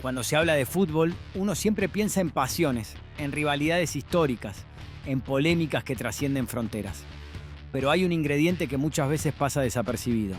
Cuando se habla de fútbol, uno siempre piensa en pasiones, en rivalidades históricas, en polémicas que trascienden fronteras. Pero hay un ingrediente que muchas veces pasa desapercibido: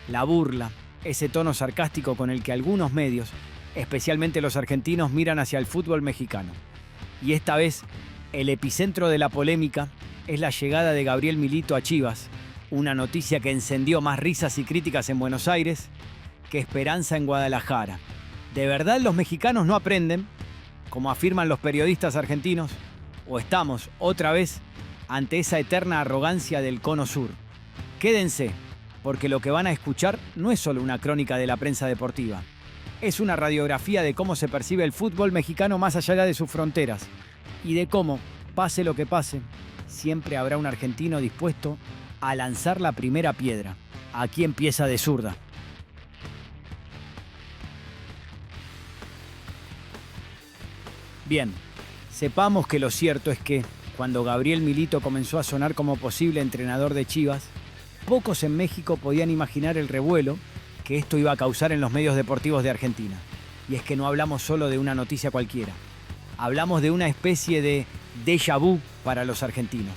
la burla, ese tono sarcástico con el que algunos medios, especialmente los argentinos, miran hacia el fútbol mexicano. Y esta vez, el epicentro de la polémica es la llegada de Gabriel Milito a Chivas, una noticia que encendió más risas y críticas en Buenos Aires que esperanza en Guadalajara. ¿De verdad los mexicanos no aprenden, como afirman los periodistas argentinos? ¿O estamos, otra vez, ante esa eterna arrogancia del Cono Sur? Quédense, porque lo que van a escuchar no es solo una crónica de la prensa deportiva. Es una radiografía de cómo se percibe el fútbol mexicano más allá de sus fronteras y de cómo, pase lo que pase, siempre habrá un argentino dispuesto a lanzar la primera piedra. Aquí empieza De Zurda. Bien, sepamos que lo cierto es que, cuando Gabriel Milito comenzó a sonar como posible entrenador de Chivas, pocos en México podían imaginar el revuelo que esto iba a causar en los medios deportivos de Argentina. Y es que no hablamos solo de una noticia cualquiera. Hablamos de una especie de déjà vu para los argentinos,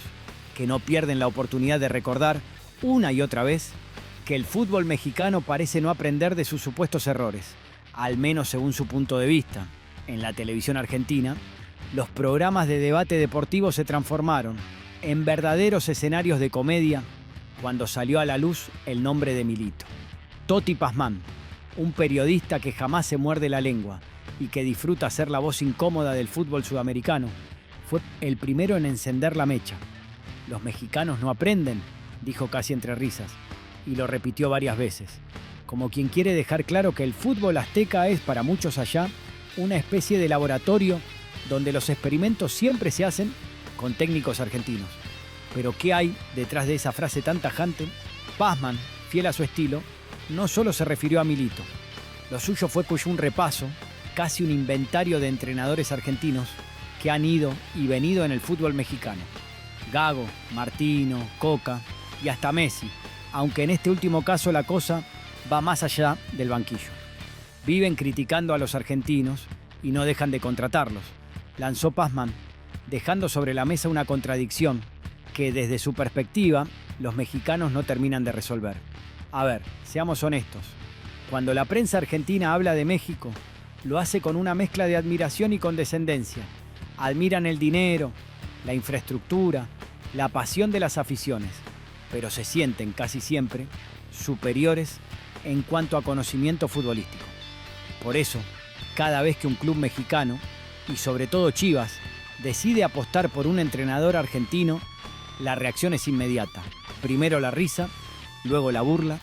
que no pierden la oportunidad de recordar una y otra vez que el fútbol mexicano parece no aprender de sus supuestos errores, al menos según su punto de vista. En la televisión argentina, los programas de debate deportivo se transformaron en verdaderos escenarios de comedia cuando salió a la luz el nombre de Milito. Toti Pazman, un periodista que jamás se muerde la lengua y que disfruta ser la voz incómoda del fútbol sudamericano, fue el primero en encender la mecha. Los mexicanos no aprenden, dijo casi entre risas, y lo repitió varias veces, como quien quiere dejar claro que el fútbol azteca es para muchos allá una especie de laboratorio donde los experimentos siempre se hacen con técnicos argentinos. Pero ¿qué hay detrás de esa frase tan tajante? Pazman, fiel a su estilo, no solo se refirió a Milito. Lo suyo fue un repaso, casi un inventario de entrenadores argentinos que han ido y venido en el fútbol mexicano. Gago, Martino, Coca y hasta Messi, aunque en este último caso la cosa va más allá del banquillo. Viven criticando a los argentinos y no dejan de contratarlos, lanzó Pazman, dejando sobre la mesa una contradicción que desde su perspectiva los mexicanos no terminan de resolver. A ver, seamos honestos. Cuando la prensa argentina habla de México, lo hace con una mezcla de admiración y condescendencia. Admiran el dinero, la infraestructura, la pasión de las aficiones, pero se sienten casi siempre superiores en cuanto a conocimiento futbolístico. Por eso, cada vez que un club mexicano, y sobre todo Chivas, decide apostar por un entrenador argentino, la reacción es inmediata. Primero la risa, luego la burla,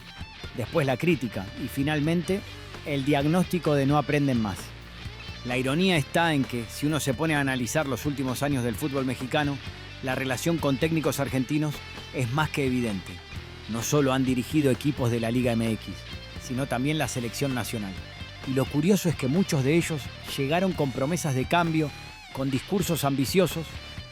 después la crítica y finalmente el diagnóstico de no aprenden más. La ironía está en que, si uno se pone a analizar los últimos años del fútbol mexicano, la relación con técnicos argentinos es más que evidente. No solo han dirigido equipos de la Liga MX, sino también la selección nacional. Y lo curioso es que muchos de ellos llegaron con promesas de cambio, con discursos ambiciosos,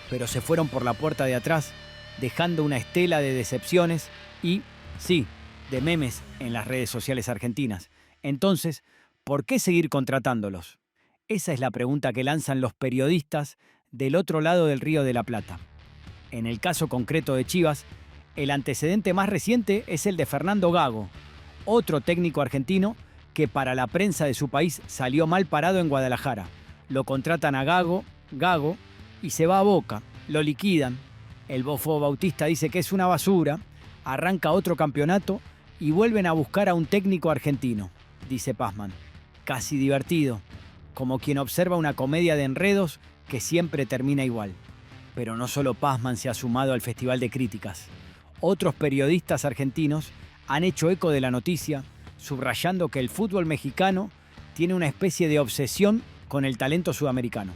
pero se fueron por la puerta de atrás, dejando una estela de decepciones y, sí, de memes en las redes sociales argentinas. Entonces, ¿por qué seguir contratándolos? Esa es la pregunta que lanzan los periodistas del otro lado del Río de la Plata. En el caso concreto de Chivas, el antecedente más reciente es el de Fernando Gago, otro técnico argentino que para la prensa de su país salió mal parado en Guadalajara. Lo contratan a Gago, y se va a Boca, lo liquidan. El Bofo Bautista dice que es una basura, arranca otro campeonato y vuelven a buscar a un técnico argentino, dice Pazman. Casi divertido, como quien observa una comedia de enredos que siempre termina igual. Pero no solo Pazman se ha sumado al festival de críticas. Otros periodistas argentinos han hecho eco de la noticia, subrayando que el fútbol mexicano tiene una especie de obsesión con el talento sudamericano.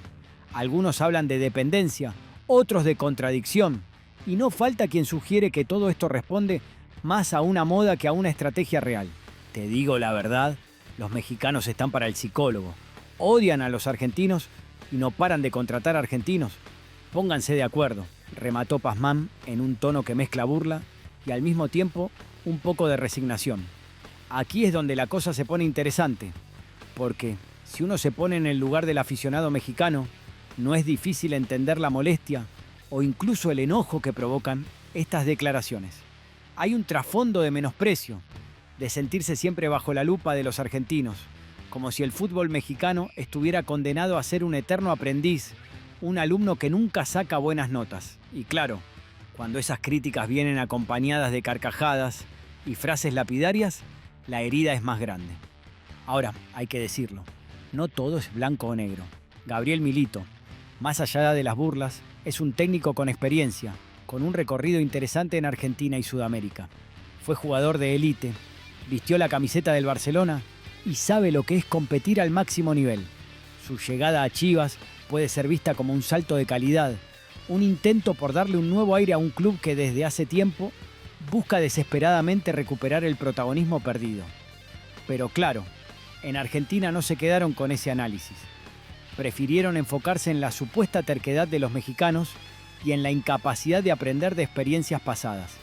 Algunos hablan de dependencia, otros de contradicción, y no falta quien sugiere que todo esto responde más a una moda que a una estrategia real. Te digo la verdad, los mexicanos están para el psicólogo. Odian a los argentinos y no paran de contratar argentinos. Pónganse de acuerdo, remató Pazman en un tono que mezcla burla y al mismo tiempo un poco de resignación. Aquí es donde la cosa se pone interesante, porque Si uno se pone en el lugar del aficionado mexicano, no es difícil entender la molestia o incluso el enojo que provocan estas declaraciones. Hay un trasfondo de menosprecio, de sentirse siempre bajo la lupa de los argentinos, como si el fútbol mexicano estuviera condenado a ser un eterno aprendiz, un alumno que nunca saca buenas notas. Y claro, cuando esas críticas vienen acompañadas de carcajadas y frases lapidarias, la herida es más grande. Ahora, hay que decirlo, no todo es blanco o negro. Gabriel Milito, más allá de las burlas, es un técnico con experiencia, con un recorrido interesante en Argentina y Sudamérica. Fue jugador de élite, vistió la camiseta del Barcelona y sabe lo que es competir al máximo nivel. Su llegada a Chivas puede ser vista como un salto de calidad, un intento por darle un nuevo aire a un club que desde hace tiempo busca desesperadamente recuperar el protagonismo perdido. Pero claro, en Argentina no se quedaron con ese análisis. Prefirieron enfocarse en la supuesta terquedad de los mexicanos y en la incapacidad de aprender de experiencias pasadas.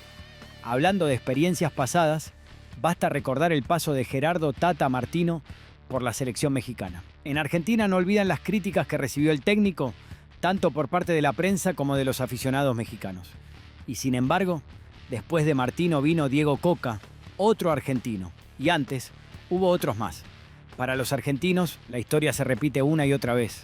Hablando de experiencias pasadas, basta recordar el paso de Gerardo Tata Martino por la selección mexicana. En Argentina no olvidan las críticas que recibió el técnico, tanto por parte de la prensa como de los aficionados mexicanos. Y sin embargo, después de Martino vino Diego Coca, otro argentino, y antes hubo otros más. Para los argentinos, la historia se repite una y otra vez,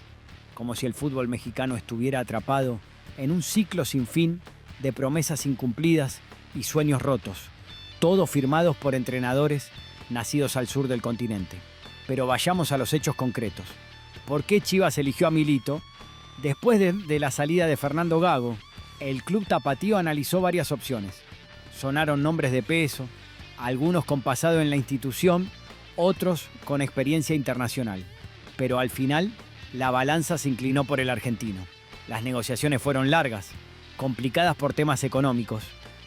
como si el fútbol mexicano estuviera atrapado en un ciclo sin fin de promesas incumplidas y sueños rotos, todos firmados por entrenadores nacidos al sur del continente. Pero vayamos a los hechos concretos. ¿Por qué Chivas eligió a Milito? Después de la salida de Fernando Gago, el club tapatío analizó varias opciones. Sonaron nombres de peso, algunos con pasado en la institución, otros con experiencia internacional. Pero al final, la balanza se inclinó por el argentino. Las negociaciones fueron largas, complicadas por temas económicos,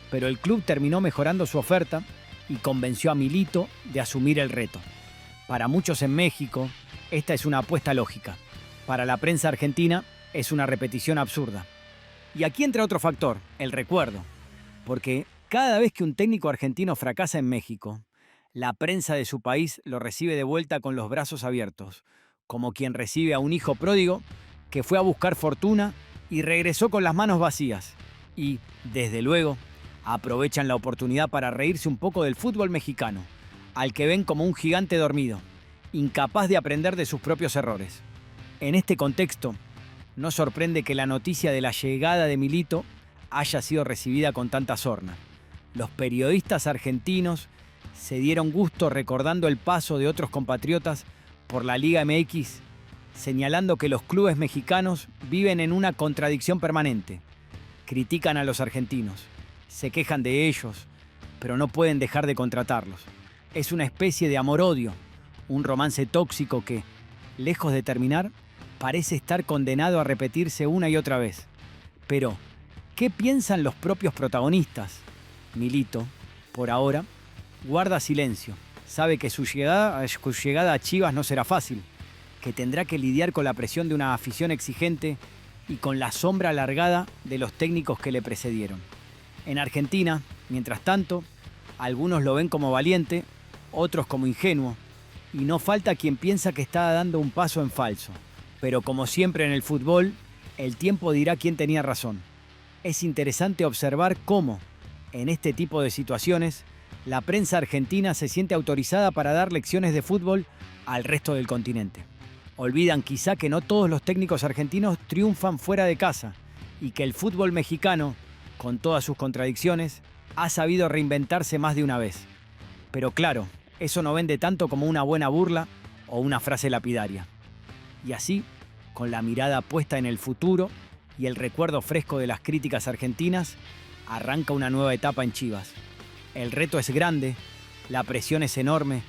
pero el club terminó mejorando su oferta y convenció a Milito de asumir el reto. Para muchos en México, esta es una apuesta lógica. Para la prensa argentina, es una repetición absurda. Y aquí entra otro factor, el recuerdo. Porque cada vez que un técnico argentino fracasa en México, la prensa de su país lo recibe de vuelta con los brazos abiertos, como quien recibe a un hijo pródigo que fue a buscar fortuna y regresó con las manos vacías. Y, desde luego, aprovechan la oportunidad para reírse un poco del fútbol mexicano, al que ven como un gigante dormido, incapaz de aprender de sus propios errores. En este contexto, no sorprende que la noticia de la llegada de Milito haya sido recibida con tanta sorna. Los periodistas argentinos se dieron gusto recordando el paso de otros compatriotas por la Liga MX, señalando que los clubes mexicanos viven en una contradicción permanente. Critican a los argentinos, se quejan de ellos, pero no pueden dejar de contratarlos. Es una especie de amor-odio, un romance tóxico que, lejos de terminar, parece estar condenado a repetirse una y otra vez. Pero, ¿qué piensan los propios protagonistas? Milito, por ahora, guarda silencio. Sabe que su llegada a Chivas no será fácil, que tendrá que lidiar con la presión de una afición exigente y con la sombra alargada de los técnicos que le precedieron. En Argentina, mientras tanto, algunos lo ven como valiente, otros como ingenuo, y no falta quien piensa que está dando un paso en falso. Pero como siempre en el fútbol, el tiempo dirá quién tenía razón. Es interesante observar cómo, en este tipo de situaciones, la prensa argentina se siente autorizada para dar lecciones de fútbol al resto del continente. Olvidan quizá que no todos los técnicos argentinos triunfan fuera de casa y que el fútbol mexicano, con todas sus contradicciones, ha sabido reinventarse más de una vez. Pero claro, eso no vende tanto como una buena burla o una frase lapidaria. Y así, con la mirada puesta en el futuro y el recuerdo fresco de las críticas argentinas, arranca una nueva etapa en Chivas. El reto es grande, la presión es enorme,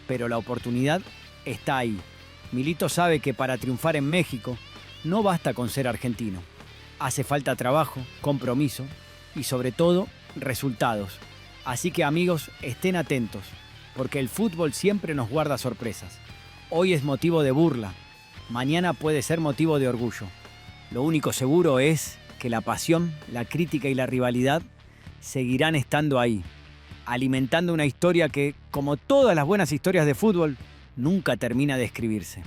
pero la oportunidad está ahí. Milito sabe que para triunfar en México no basta con ser argentino. Hace falta trabajo, compromiso y sobre todo resultados. Así que amigos, estén atentos, porque el fútbol siempre nos guarda sorpresas. Hoy es motivo de burla, mañana puede ser motivo de orgullo. Lo único seguro es que la pasión, la crítica y la rivalidad seguirán estando ahí, alimentando una historia que, como todas las buenas historias de fútbol, nunca termina de escribirse.